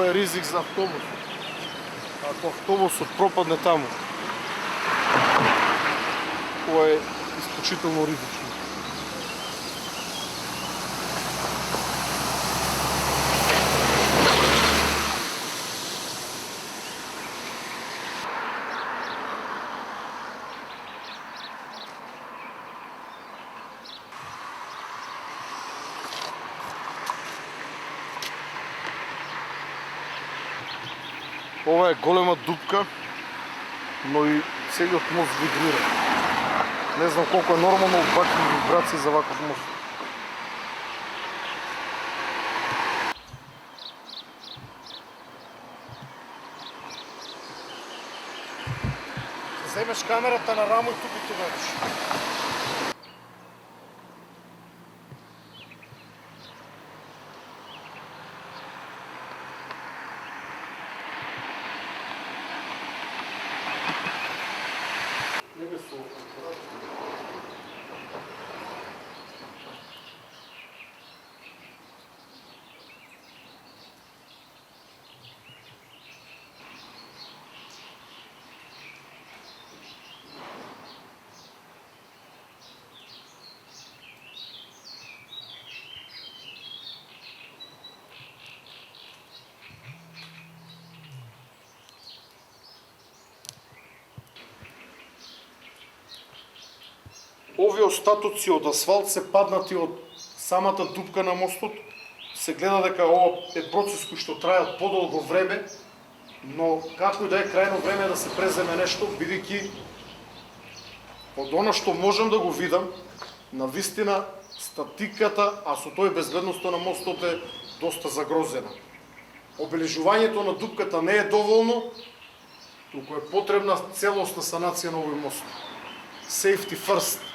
е ризик за автобус. Ако автобусот пропадне таму, ова е исклучително ризично. Ова е голема дупка, но и целиот мост вибрира. Не знам колко е нормално вакви вибрации за ваков мост. Вземеш камерата на рамо и тук ти гледаш. Овие остатоци од асфалт се паднати од самата дупка на мостот. Се гледа дека ова е процес кој што трае подолго време, но како и да е крајно време да се преземе нешто, бидејќи од оно што можам да го видам, на вистина статиката, а со тој безбедноста на мостот е доста загрозена. Обележувањето на дупката не е доволно, туку е потребна целосна санација на овој мост. Safety first.